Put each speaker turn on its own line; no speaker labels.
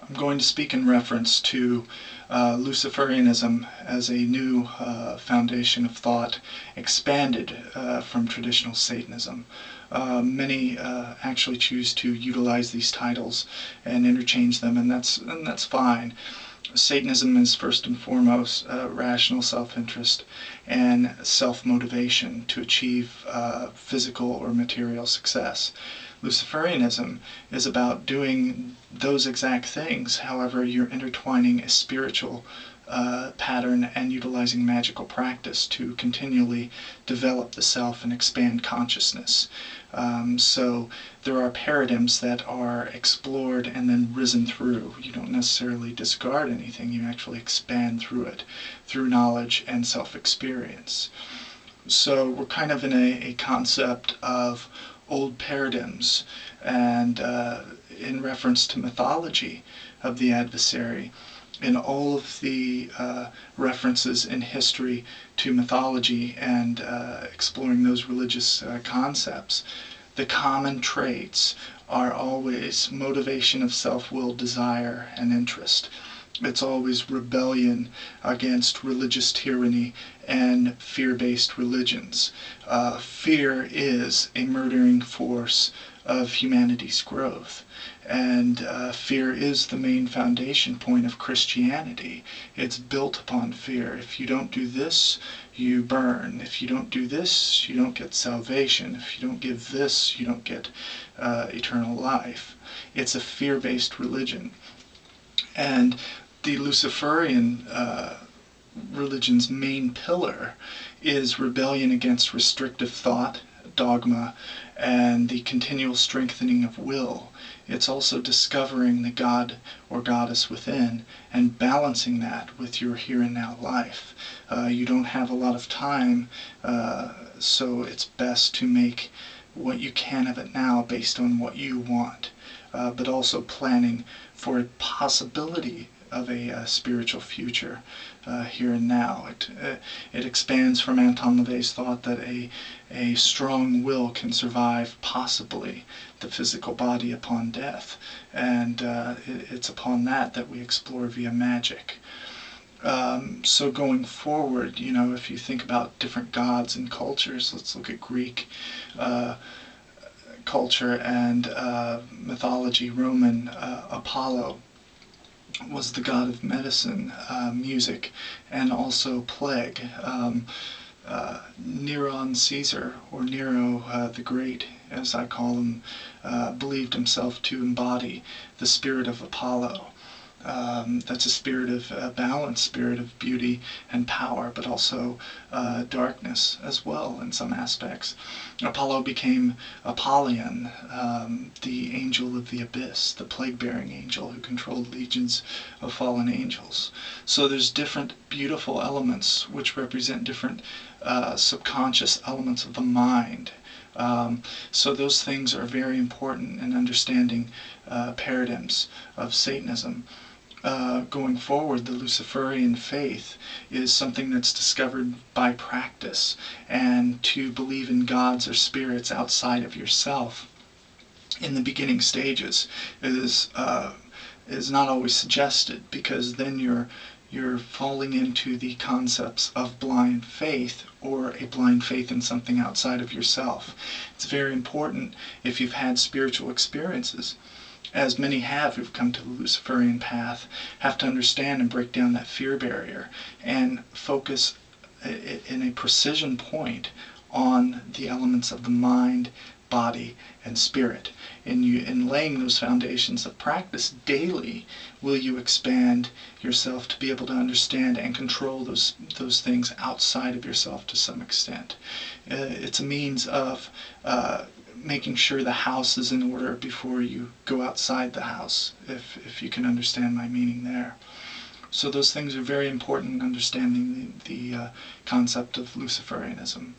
I'm going to speak in reference to Luciferianism as a new foundation of thought, expanded from traditional Satanism. Many actually choose to utilize these titles and interchange them, and that's fine. Satanism is first and foremost rational self-interest and self-motivation to achieve physical or material success. Luciferianism is about doing those exact things, however you're intertwining a spiritual pattern and utilizing magical practice to continually develop the self and expand consciousness. So there are paradigms that are explored and then risen through. You don't necessarily discard anything, you actually expand through it, through knowledge and self-experience. So we're kind of in a concept of old paradigms, and in reference to mythology of the adversary. In all of the references in history to mythology and exploring those religious concepts, the common traits are always motivation of self-will, desire, and interest. It's always rebellion against religious tyranny and fear-based religions. Fear is a murdering force of humanity's growth, and fear is the main foundation point of Christianity. It's built upon fear. If you don't do this, you burn. If you don't do this, you don't get salvation. If you don't give this, you don't get eternal life. It's a fear-based religion. And the Luciferian religion's main pillar is rebellion against restrictive thought, dogma, and the continual strengthening of will. It's also discovering the God or goddess within and balancing that with your here and now life. You don't have a lot of time, so it's best to make what you can of it now based on what you want, but also planning for a possibility of a spiritual future here and now. It expands from Anton LaVey's thought that a strong will can survive possibly the physical body upon death, and it's upon that we explore via magic. So going forward, you know, if you think about different gods and cultures, let's look at Greek culture and mythology. Roman Apollo was the god of medicine, music, and also plague. Neron Caesar, or Nero the Great, as I call him, believed himself to embody the spirit of Apollo. That's a spirit of balance, spirit of beauty and power, but also darkness as well in some aspects. Apollo became Apollyon, the angel of the abyss, the plague-bearing angel who controlled legions of fallen angels. So there's different beautiful elements which represent different subconscious elements of the mind. So those things are very important in understanding paradigms of Satanism. Going forward, the Luciferian faith is something that's discovered by practice, and to believe in gods or spirits outside of yourself in the beginning stages is not always suggested, because then you're falling into the concepts of blind faith, or a blind faith in something outside of yourself. It's very important, if you've had spiritual experiences, as many have who've come to the Luciferian path, have to understand and break down that fear barrier and focus in a precision point on the elements of the mind, body, and spirit. In laying those foundations of practice daily, will you expand yourself to be able to understand and control those things outside of yourself to some extent. It's a means of making sure the house is in order before you go outside the house, if you can understand my meaning there. So those things are very important in understanding the concept of Luciferianism.